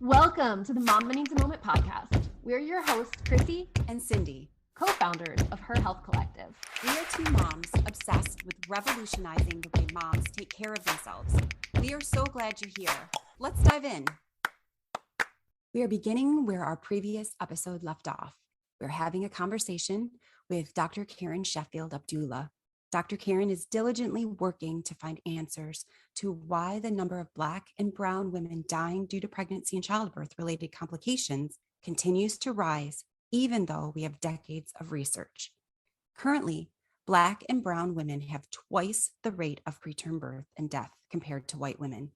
Welcome to the Mom Needs a Moment podcast. We're your hosts, Chrissy and Cindy, co-founders of Her Health Collective. We are two moms obsessed with revolutionizing the way moms take care of themselves. We are so glad you're here. Let's dive in. We are beginning where our previous episode left off. We're having a conversation with Dr. Karen Sheffield-Abdullah. Dr. Karen is diligently working to find answers to why the number of Black and brown women dying due to pregnancy and childbirth-related complications continues to rise, even though we have decades of research. Currently, Black and brown women have twice the rate of preterm birth and death compared to white women.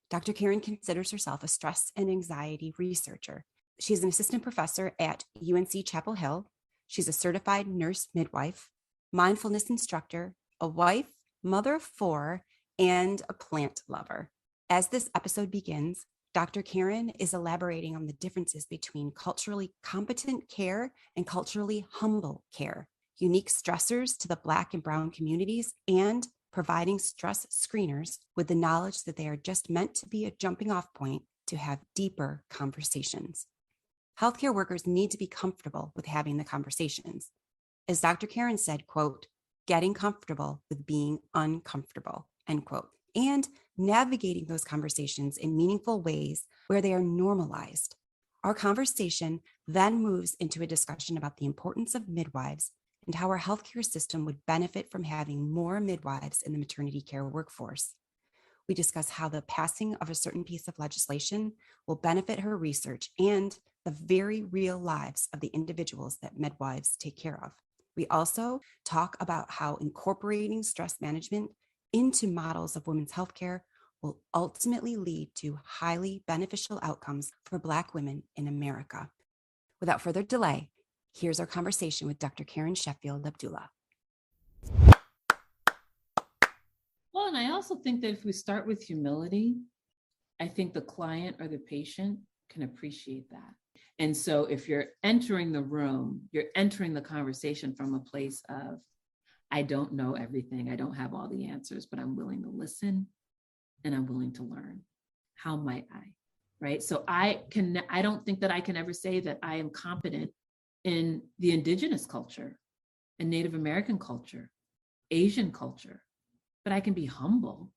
Dr. Karen considers herself a stress and anxiety researcher. She's an assistant professor at UNC Chapel Hill. She's a certified nurse-midwife, mindfulness instructor, a wife, mother of 4, and a plant lover. As this episode begins, Dr. Karen is elaborating on the differences between culturally competent care and culturally humble care, unique stressors to the Black and brown communities, and providing stress screeners with the knowledge that they are just meant to be a jumping off point to have deeper conversations. Healthcare workers need to be comfortable with having the conversations. As Dr. Karen said, quote, getting comfortable with being uncomfortable, end quote, and navigating those conversations in meaningful ways where they are normalized. Our conversation then moves into a discussion about the importance of midwives and how our healthcare system would benefit from having more midwives in the maternity care workforce. We discuss how the passing of a certain piece of legislation will benefit her research and the very real lives of the individuals that midwives take care of. We also talk about how incorporating stress management into models of women's healthcare will ultimately lead to highly beneficial outcomes for Black women in America. Without further delay, here's our conversation with Dr. Karen Sheffield-Abdullah. Well, and I also think that if we start with humility, I think the client or the patient can appreciate that. And so if you're entering the room, you're entering the conversation from a place of, I don't know everything. I don't have all the answers, but I'm willing to listen and I'm willing to learn. How might I? Right? So I don't think that I can ever say that I am competent in the indigenous culture and Native American culture, Asian culture, but I can be humble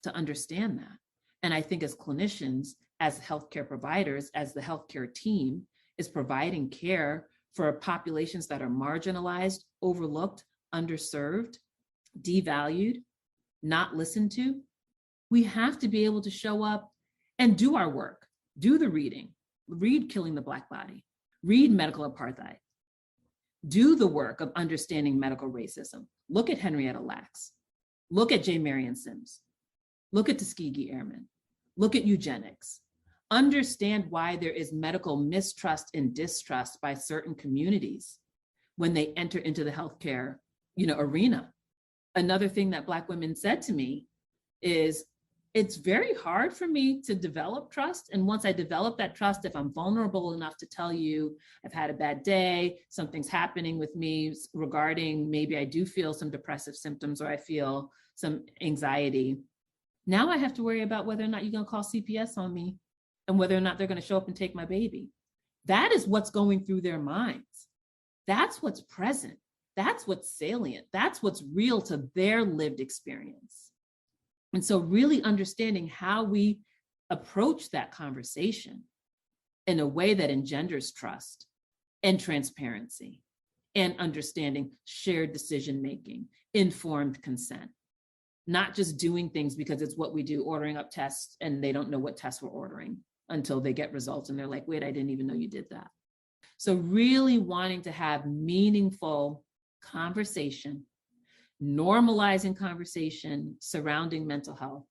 to understand that. And I think as clinicians, as healthcare providers, as the healthcare team is providing care for populations that are marginalized, overlooked, underserved, devalued, not listened to, we have to be able to show up and do our work, do the reading, read Killing the Black Body, read Medical Apartheid, do the work of understanding medical racism. Look at Henrietta Lacks, look at J. Marion Sims, look at Tuskegee Airmen, look at eugenics. Understand why there is medical mistrust and distrust by certain communities when they enter into the healthcare, arena. Another thing that Black women said to me is, it's very hard for me to develop trust. And once I develop that trust, if I'm vulnerable enough to tell you I've had a bad day, something's happening with me regarding maybe I do feel some depressive symptoms or I feel some anxiety. Now I have to worry about whether or not you're going to call CPS on me and whether or not they're going to show up and take my baby. That is what's going through their minds. That's what's present. That's what's salient. That's what's real to their lived experience. And so really understanding how we approach that conversation in a way that engenders trust and transparency and understanding shared decision-making, informed consent, not just doing things because it's what we do, ordering up tests and they don't know what tests we're ordering until they get results and they're like, wait, I didn't even know you did that. So really wanting to have meaningful conversation, normalizing conversation surrounding mental health,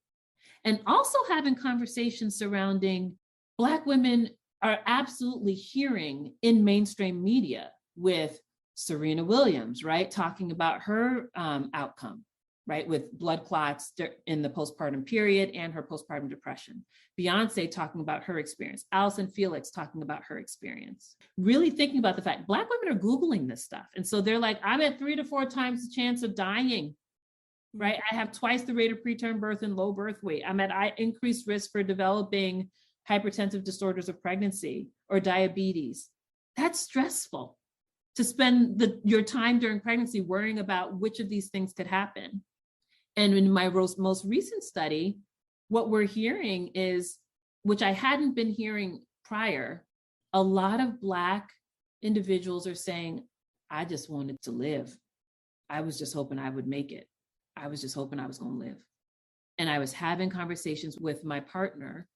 and also having conversations surrounding Black women are absolutely hearing in mainstream media with Serena Williams, right? Talking about her outcome, right? With blood clots in the postpartum period and her postpartum depression. Beyonce talking about her experience. Allison Felix talking about her experience. Really thinking about the fact Black women are Googling this stuff. And so they're like, I'm at 3 to 4 times the chance of dying, right? I have twice the rate of preterm birth and low birth weight. I'm at increased risk for developing hypertensive disorders of pregnancy, or diabetes. That's stressful to spend your time during pregnancy worrying about which of these things could happen. And in my most recent study, what we're hearing is, which I hadn't been hearing prior, a lot of Black individuals are saying, I just wanted to live. I was just hoping I would make it. I was just hoping I was going to live. And I was having conversations with my partner.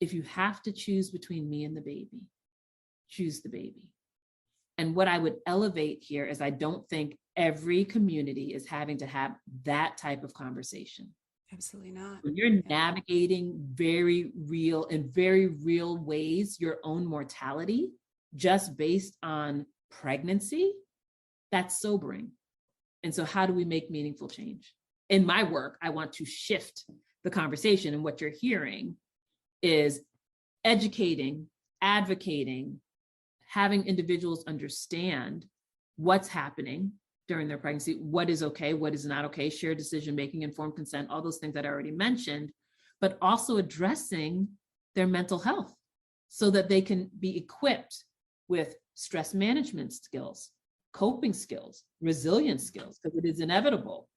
If you have to choose between me and the baby, choose the baby. And what I would elevate here is I don't think every community is having to have that type of conversation. Absolutely not. When you're navigating in very real ways, your own mortality just based on pregnancy, that's sobering. And so how do we make meaningful change? In my work, I want to shift the conversation. And what you're hearing is educating, advocating, having individuals understand what's happening during their pregnancy, what is okay, what is not okay, shared decision-making, informed consent, all those things that I already mentioned, but also addressing their mental health so that they can be equipped with stress management skills, coping skills, resilience skills, because it is inevitable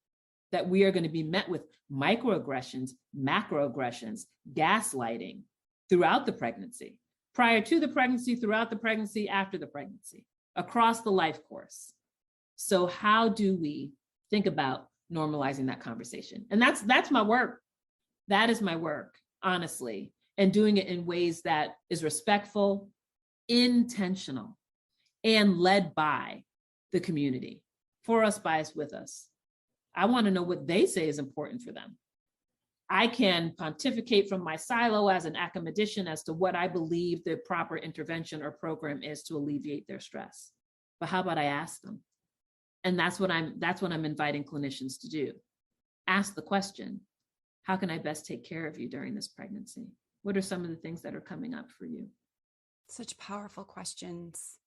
that we are going to be met with microaggressions, macroaggressions, gaslighting throughout the pregnancy, prior to the pregnancy, throughout the pregnancy, after the pregnancy, across the life course. So how do we think about normalizing that conversation? And that's my work. That is my work, honestly, and doing it in ways that is respectful, intentional, and led by the community, for us, by us, with us. I want to know what they say is important for them. I can pontificate from my silo as an academician as to what I believe the proper intervention or program is to alleviate their stress. But how about I ask them? And that's what I'm inviting clinicians to do. Ask the question, how can I best take care of you during this pregnancy? What are some of the things that are coming up for you? Such powerful questions.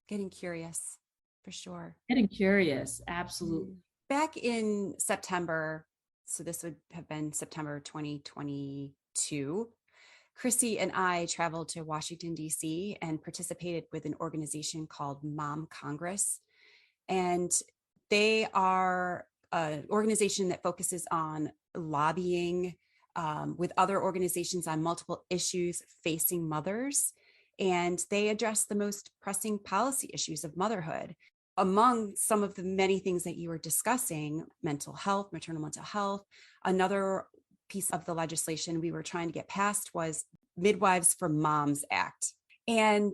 Getting curious, for sure. Getting curious, absolutely. Back in September, so this would have been September 2022, Chrissy and I traveled to Washington, D.C. and participated with an organization called Mom Congress. And they are an organization that focuses on lobbying with other organizations on multiple issues facing mothers. And they address the most pressing policy issues of motherhood. Among some of the many things that you were discussing, mental health, maternal mental health, another piece of the legislation we were trying to get passed was Midwives for Moms Act. And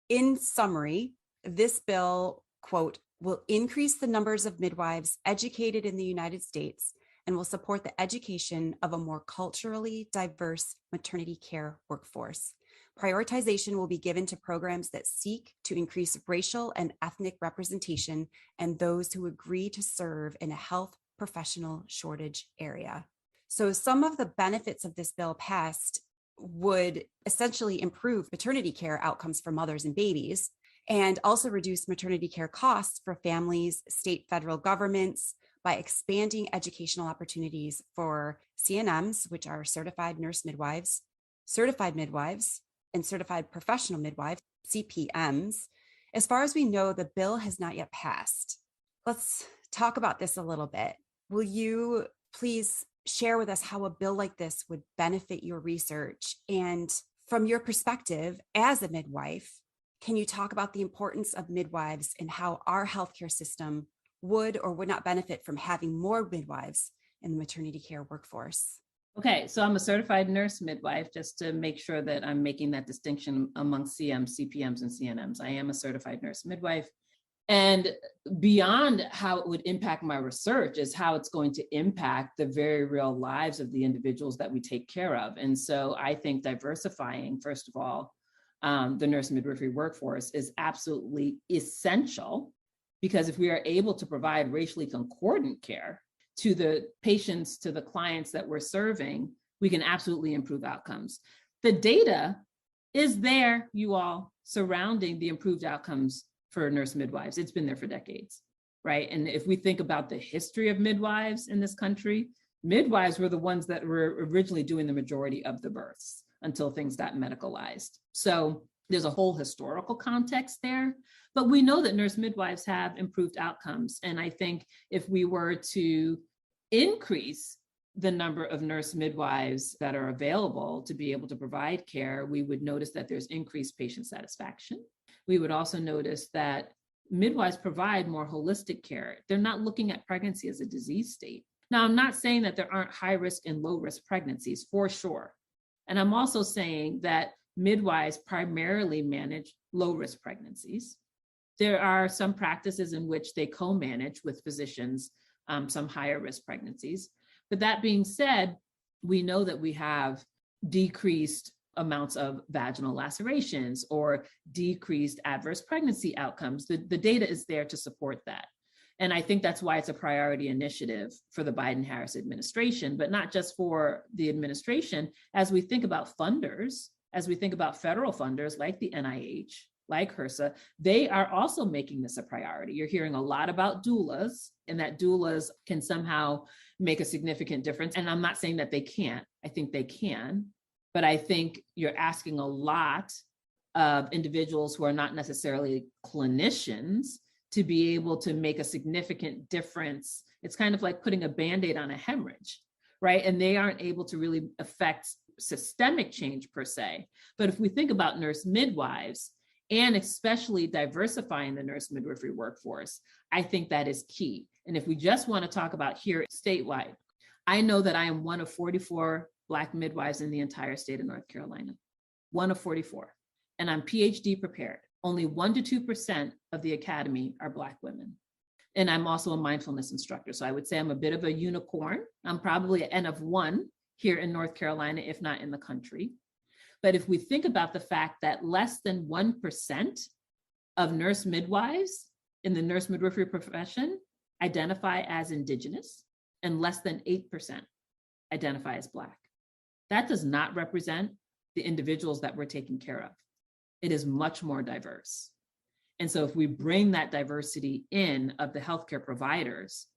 in summary, this bill, quote, will increase the numbers of midwives educated in the United States and will support the education of a more culturally diverse maternity care workforce. Prioritization will be given to programs that seek to increase racial and ethnic representation and those who agree to serve in a health professional shortage area. So some of the benefits of this bill passed would essentially improve maternity care outcomes for mothers and babies, and also reduce maternity care costs for families, state, federal governments by expanding educational opportunities for CNMs, which are certified nurse-midwives, certified midwives, and certified professional midwives, CPMs. As far as we know, the bill has not yet passed. Let's talk about this a little bit. Will you please share with us how a bill like this would benefit your research? And from your perspective as a midwife, can you talk about the importance of midwives and how our healthcare system would or would not benefit from having more midwives in the maternity care workforce? Okay, so I'm a certified nurse midwife, just to make sure that I'm making that distinction among CMs, CPMs, and CNMs. I am a certified nurse midwife. And beyond how it would impact my research is how it's going to impact the very real lives of the individuals that we take care of. And so I think diversifying, first of all, the nurse midwifery workforce is absolutely essential, because if we are able to provide racially concordant care to the patients, to the clients that we're serving, we can absolutely improve outcomes. The data is there, you all, surrounding the improved outcomes for nurse midwives. It's been there for decades, right? And if we think about the history of midwives in this country, midwives were the ones that were originally doing the majority of the births. until things got medicalized. So there's a whole historical context there, but we know that nurse midwives have improved outcomes. And I think if we were to increase the number of nurse midwives that are available to be able to provide care, we would notice that there's increased patient satisfaction. We would also notice that midwives provide more holistic care. They're not looking at pregnancy as a disease state. Now, I'm not saying that there aren't high risk and low risk pregnancies, for sure. And I'm also saying that midwives primarily manage low risk pregnancies. There are some practices in which they co-manage with physicians some higher risk pregnancies. But that being said, we know that we have decreased amounts of vaginal lacerations or decreased adverse pregnancy outcomes. The data is there to support that. And I think that's why it's a priority initiative for the Biden-Harris administration, but not just for the administration. As we think about funders, as we think about federal funders like the NIH, like HRSA, they are also making this a priority. You're hearing a lot about doulas, and that doulas can somehow make a significant difference. And I'm not saying that they can't. I think they can. But I think you're asking a lot of individuals who are not necessarily clinicians to be able to make a significant difference. It's kind of like putting a Band-Aid on a hemorrhage, right? And they aren't able to really affect systemic change per se. But if we think about nurse midwives, and especially diversifying the nurse midwifery workforce, I think that is key. And if we just want to talk about here statewide, I know that I am one of 44 Black midwives in the entire state of North Carolina, one of 44. And I'm PhD prepared. Only 1% to 2% of the academy are Black women. And I'm also a mindfulness instructor. So I would say I'm a bit of a unicorn. I'm probably an N of one here in North Carolina, if not in the country. But if we think about the fact that less than 1% of nurse midwives in the nurse midwifery profession identify as Indigenous, and less than 8% identify as Black, that does not represent the individuals that we're taking care of. It is much more diverse. And so if we bring that diversity in of the healthcare providers,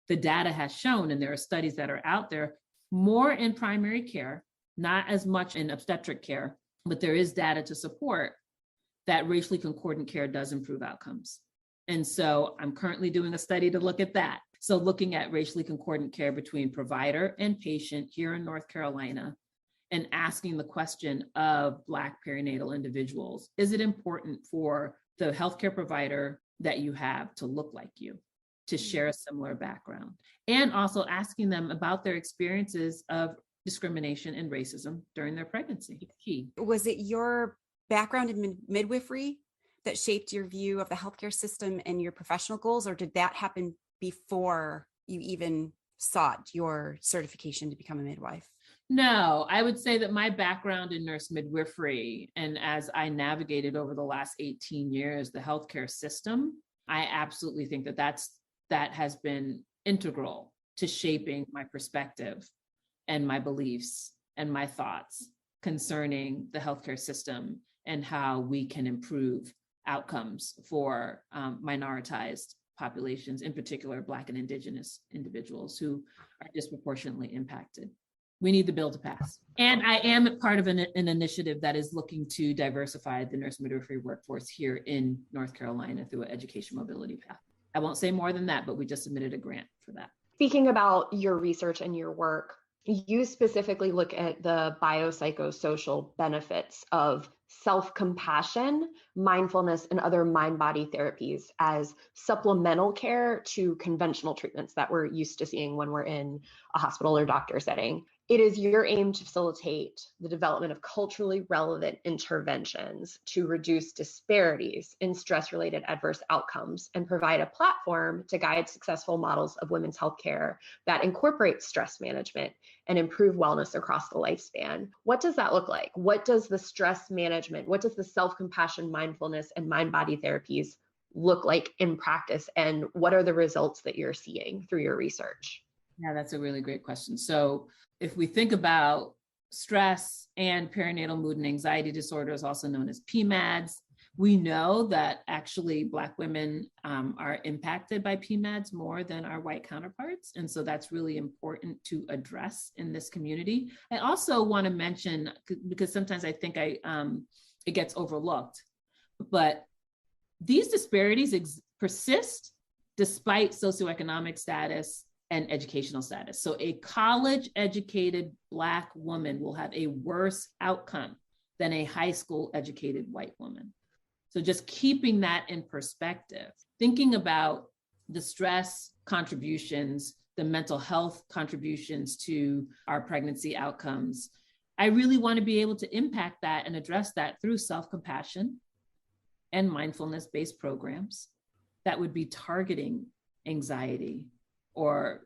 the data has shown, and there are studies that are out there, more in primary care, not as much in obstetric care, but there is data to support that racially concordant care does improve outcomes. And so I'm currently doing a study to look at that. So looking at racially concordant care between provider and patient here in North Carolina, and asking the question of Black perinatal individuals, is it important for the healthcare provider that you have to look like you, to share a similar background? And also asking them about their experiences of discrimination and racism during their pregnancy. It's key. Was it your background in midwifery that shaped your view of the healthcare system and your professional goals, or did that happen before you even sought your certification to become a midwife? No, I would say that my background in nurse midwifery, and as I navigated over the last 18 years, the healthcare system, I absolutely think that has been integral to shaping my perspective and my beliefs and my thoughts concerning the healthcare system and how we can improve outcomes for minoritized populations, in particular Black and Indigenous individuals who are disproportionately impacted. We need the bill to pass. And I am part of an initiative that is looking to diversify the nurse midwifery workforce here in North Carolina through an education mobility path. I won't say more than that, but we just submitted a grant for that. Speaking about your research and your work, you specifically look at the biopsychosocial benefits of self-compassion, mindfulness, and other mind-body therapies as supplemental care to conventional treatments that we're used to seeing when we're in a hospital or doctor setting. It is your aim to facilitate the development of culturally relevant interventions to reduce disparities in stress-related adverse outcomes and provide a platform to guide successful models of women's healthcare that incorporate stress management and improve wellness across the lifespan. What does that look like? What does the stress management, what does the self-compassion, mindfulness, and mind-body therapies look like in practice? And what are the results that you're seeing through your research? Yeah, that's a really great question. So if we think about stress and perinatal mood and anxiety disorders, also known as PMADs, We know that actually Black women are impacted by PMADs more than our white counterparts. And so that's really important to address in this community. I also want to mention, because sometimes I think it gets overlooked, but these disparities persist despite socioeconomic status and educational status. So a college-educated Black woman will have a worse outcome than a high school educated white woman. So just keeping that in perspective, thinking about the stress contributions, the mental health contributions to our pregnancy outcomes, I really want to be able to impact that and address that through self-compassion and mindfulness-based programs that would be targeting anxiety or,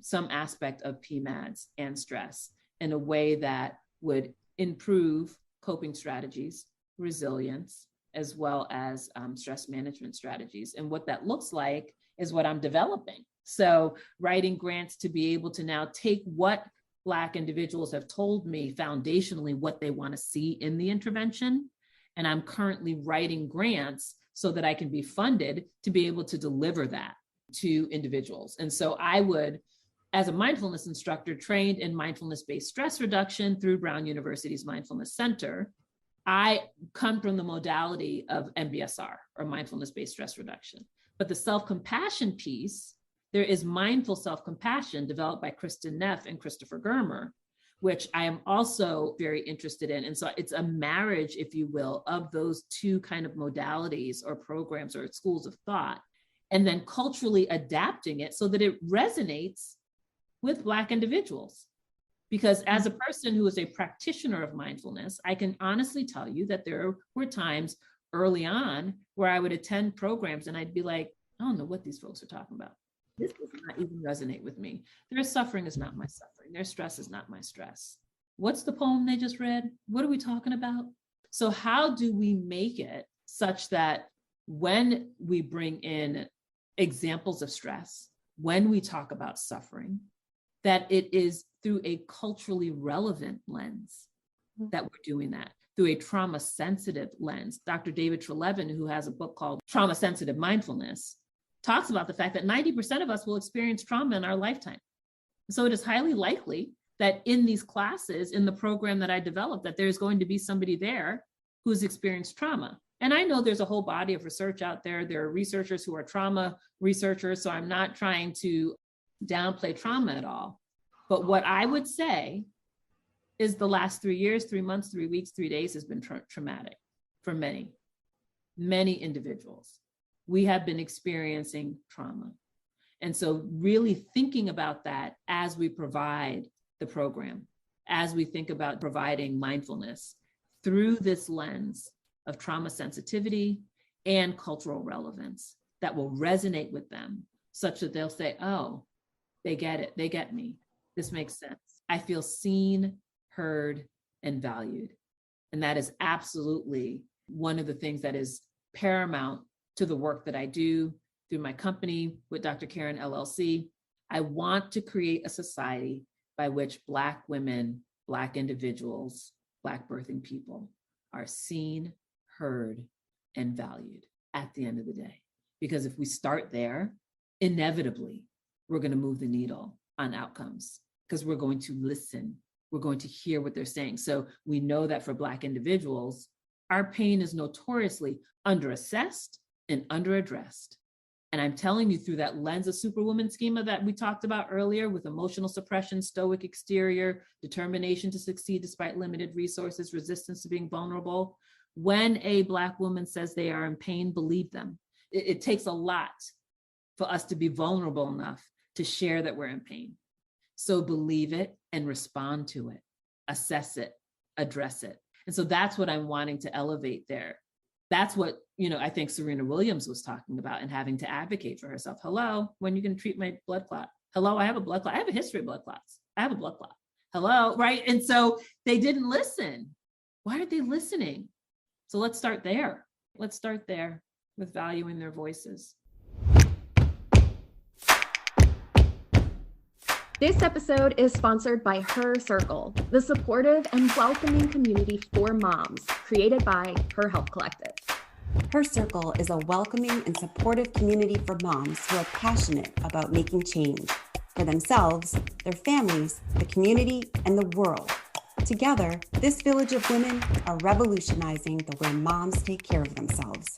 some aspect of PMADs and stress in a way that would improve coping strategies, resilience, as well as stress management strategies. And what that looks like is what I'm developing. So writing grants to be able to now take what Black individuals have told me foundationally what they want to see in the intervention. And I'm currently writing grants so that I can be funded to be able to deliver that to individuals. And so I would, as a mindfulness instructor trained in mindfulness-based stress reduction through Brown University's Mindfulness Center, I come from the modality of MBSR, or mindfulness-based stress reduction. But the self-compassion piece, there is mindful self-compassion developed by Kristen Neff and Christopher Germer, which I am also very interested in. And so it's a marriage, if you will, of those two kind of modalities or programs or schools of thought, and then culturally adapting it so that it resonates with Black individuals. Because as a person who is a practitioner of mindfulness, I can honestly tell you that there were times early on where I would attend programs and I'd be like, I don't know what these folks are talking about. This does not even resonate with me. Their suffering is not my suffering. Their stress is not my stress. What's the poem they just read? What are we talking about? So how do we make it such that when we bring in examples of stress, when we talk about suffering, that it is through a culturally relevant lens that we're doing that, through a trauma-sensitive lens. Dr. David Trelevin, who has a book called Trauma-Sensitive Mindfulness, talks about the fact that 90% of us will experience trauma in our lifetime. So it is highly likely that in these classes, in the program that I developed, that there's going to be somebody there who's experienced trauma. And I know there's a whole body of research out there. There are researchers who are trauma researchers, so I'm not trying to downplay trauma at all. But what I would say is the last 3 years, 3 months, 3 weeks, 3 days has been traumatic for many, many individuals. We have been experiencing trauma. And so really thinking about that as we provide the program, as we think about providing mindfulness through this lens of trauma sensitivity and cultural relevance that will resonate with them such that they'll say, oh, they get it, they get me. This makes sense. I feel seen, heard, and valued. And that is absolutely one of the things that is paramount to the work that I do through my company with Dr. Karen LLC. I want to create a society by which Black women, Black individuals, Black birthing people are seen, heard, and valued at the end of the day. Because if we start there, inevitably, we're going to move the needle on outcomes because we're going to listen. We're going to hear what they're saying. So we know that for Black individuals, our pain is notoriously underassessed and underaddressed. And I'm telling you, through that lens of superwoman schema that we talked about earlier, with emotional suppression, stoic exterior, determination to succeed despite limited resources, resistance to being vulnerable, when a Black woman says they are in pain, believe them. It takes a lot for us to be vulnerable enough to share that we're in pain. So believe it and respond to it, assess it, address it. And so that's what I'm wanting to elevate there. That's what, I think Serena Williams was talking about and having to advocate for herself. Hello, when you can treat my blood clot? Hello, I have a blood clot. I have a history of blood clots. I have a blood clot. Hello, right? And so they didn't listen. Why aren't they listening? So let's start there. Let's start there with valuing their voices. This episode is sponsored by Her Circle, the supportive and welcoming community for moms created by Her Health Collective. Her Circle is a welcoming and supportive community for moms who are passionate about making change for themselves, their families, the community, and the world. Together, this village of women are revolutionizing the way moms take care of themselves.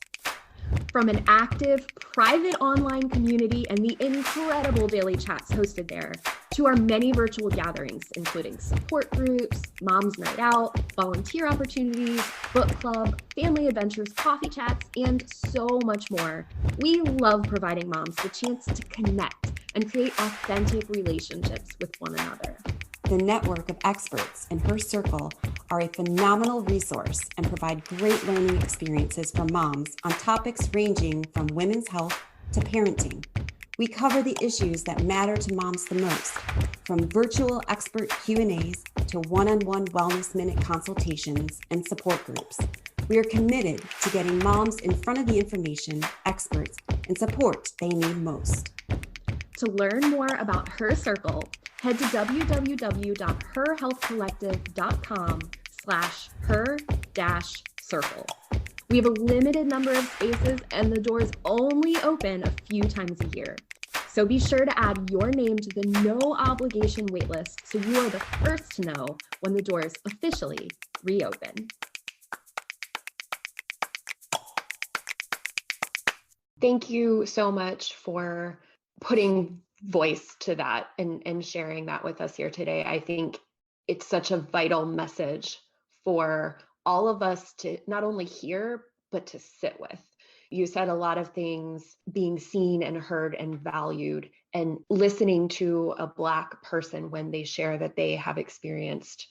From an active, private online community and the incredible daily chats hosted there, to our many virtual gatherings, including support groups, Mom's Night Out, volunteer opportunities, book club, family adventures, coffee chats, and so much more. We love providing moms the chance to connect and create authentic relationships with one another. The network of experts in Her Circle are a phenomenal resource and provide great learning experiences for moms on topics ranging from women's health to parenting. We cover the issues that matter to moms the most, from virtual expert Q&As to one-on-one wellness minute consultations and support groups. We are committed to getting moms in front of the information, experts, and support they need most. To learn more about Her Circle, head to www.herhealthcollective.com/her-circle. We have a limited number of spaces and the doors only open a few times a year. So be sure to add your name to the no obligation waitlist so you are the first to know when the doors officially reopen. Thank you so much for putting voice to that and sharing that with us here today. I think it's such a vital message for all of us to not only hear, but to sit with. You said a lot of things, being seen and heard and valued, and listening to a Black person when they share that they have experienced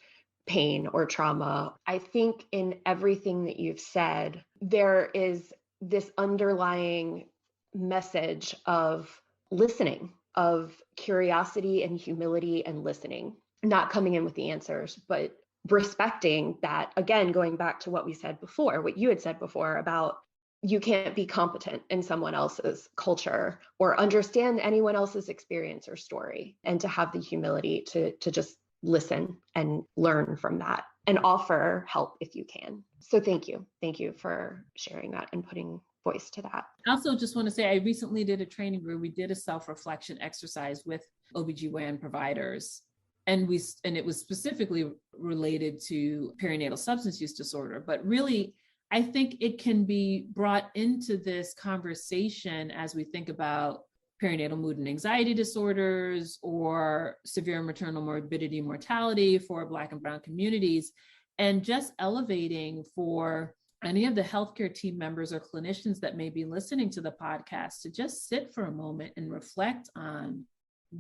pain or trauma. I think in everything that you've said, there is this underlying message of listening, of curiosity and humility and listening, not coming in with the answers, but respecting that. Again, going back to what we said before, what you had said before about you can't be competent in someone else's culture or understand anyone else's experience or story, and to have the humility to just listen and learn from that and offer help if you can. So thank you. Thank you for sharing that and putting voice to that. I also just want to say, I recently did a training where we did a self-reflection exercise with OBGYN providers. And it was specifically related to perinatal substance use disorder. But really, I think it can be brought into this conversation as we think about perinatal mood and anxiety disorders or severe maternal morbidity and mortality for Black and Brown communities, and just elevating for any of the healthcare team members or clinicians that may be listening to the podcast to just sit for a moment and reflect on,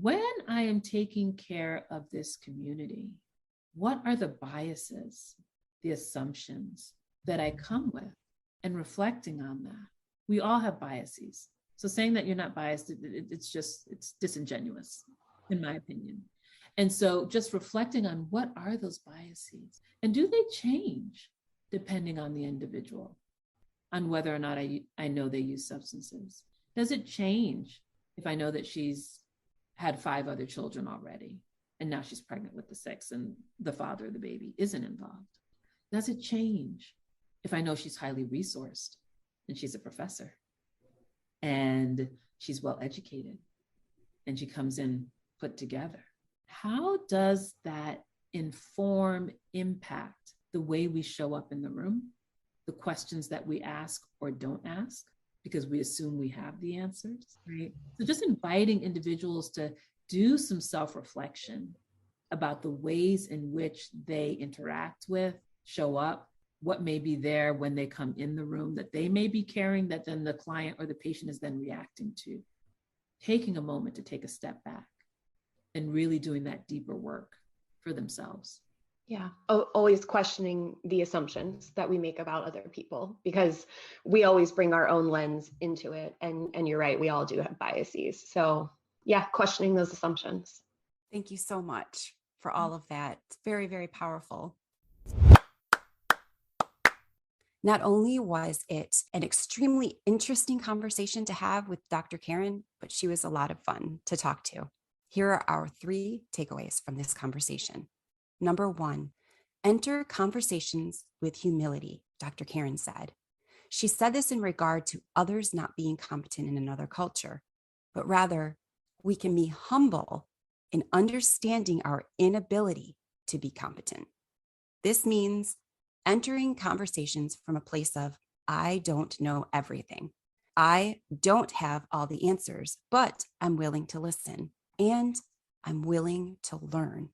when I am taking care of this community, what are the biases, the assumptions that I come with, and reflecting on that. We all have biases. So saying that you're not biased, it's disingenuous, in my opinion. And so just reflecting on, what are those biases, and do they change depending on the individual, on whether or not I know they use substances? Does it change if I know that she's had 5 other children already, and now she's pregnant with the 6th, and the father of the baby isn't involved? Does it change if I know she's highly resourced and she's a professor and she's well educated and she comes in put together? How does that inform, impact the way we show up in the room, the questions that we ask or don't ask, because we assume we have the answers, right? So just inviting individuals to do some self-reflection about the ways in which they interact with, show up, what may be there when they come in the room that they may be carrying that then the client or the patient is then reacting to. Taking a moment to take a step back and really doing that deeper work for themselves. Yeah, always questioning the assumptions that we make about other people, because we always bring our own lens into it. And you're right, we all do have biases. So yeah, questioning those assumptions. Thank you so much for all of that. It's very, very powerful. Not only was it an extremely interesting conversation to have with Dr. Karen, but she was a lot of fun to talk to. Here are our 3 takeaways from this conversation. Number 1, enter conversations with humility, Dr. Karen said. She said this in regard to others not being competent in another culture, but rather we can be humble in understanding our inability to be competent. This means entering conversations from a place of, I don't know everything. I don't have all the answers, but I'm willing to listen and I'm willing to learn.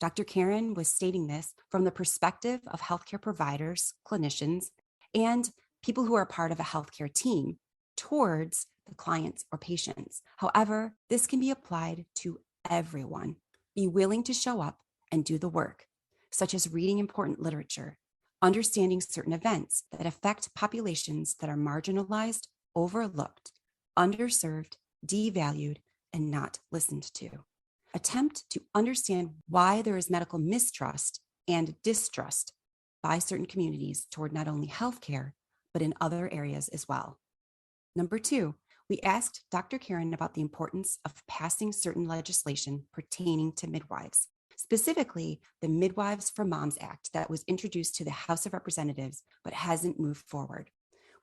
Dr. Karen was stating this from the perspective of healthcare providers, clinicians, and people who are part of a healthcare team towards the clients or patients. However, this can be applied to everyone. Be willing to show up and do the work, such as reading important literature, understanding certain events that affect populations that are marginalized, overlooked, underserved, devalued, and not listened to. Attempt to understand why there is medical mistrust and distrust by certain communities toward not only healthcare, but in other areas as well. Number 2, we asked Dr. Karen about the importance of passing certain legislation pertaining to midwives, specifically the Midwives for Moms Act that was introduced to the House of Representatives but hasn't moved forward.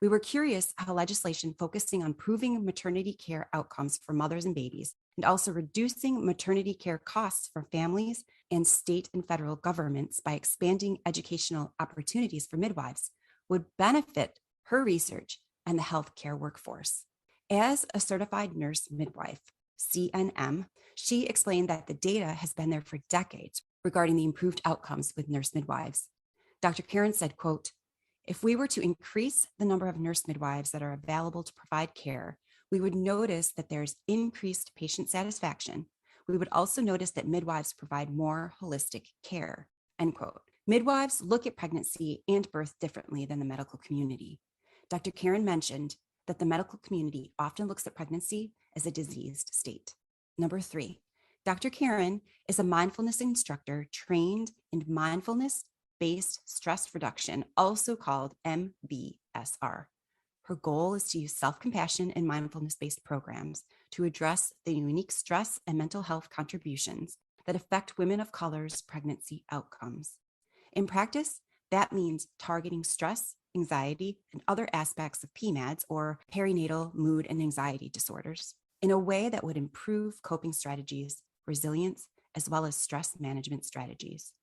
We were curious how legislation focusing on improving maternity care outcomes for mothers and babies, and also reducing maternity care costs for families and state and federal governments by expanding educational opportunities for midwives, would benefit her research and the healthcare workforce. As a certified nurse-midwife, CNM, she explained that the data has been there for decades regarding the improved outcomes with nurse midwives. Dr. Karen said, quote, if we were to increase the number of nurse midwives that are available to provide care, we would notice that there's increased patient satisfaction. We would also notice that midwives provide more holistic care, end quote. Midwives look at pregnancy and birth differently than the medical community. Dr. Karen mentioned that the medical community often looks at pregnancy as a diseased state. Number 3, Dr. Karen is a mindfulness instructor trained in mindfulness-based stress reduction, also called MBSR. Her goal is to use self-compassion and mindfulness-based programs to address the unique stress and mental health contributions that affect women of color's pregnancy outcomes. In practice, that means targeting stress, anxiety, and other aspects of PMADS, or perinatal mood and anxiety disorders, in a way that would improve coping strategies, resilience, as well as stress management strategies.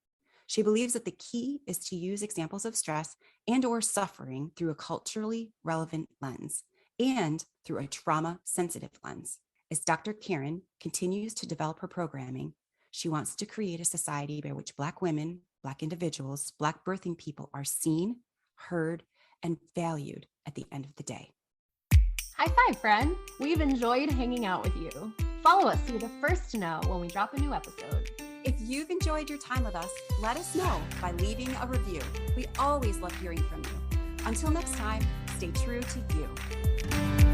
She believes that the key is to use examples of stress and/or suffering through a culturally relevant lens and through a trauma-sensitive lens. As Dr. Karen continues to develop her programming, she wants to create a society by which Black women, Black individuals, Black birthing people are seen, heard, and valued at the end of the day. High five, friend. We've enjoyed hanging out with you. Follow us so you're the first to know when we drop a new episode. If you've enjoyed your time with us, let us know by leaving a review. We always love hearing from you. Until next time, stay true to you.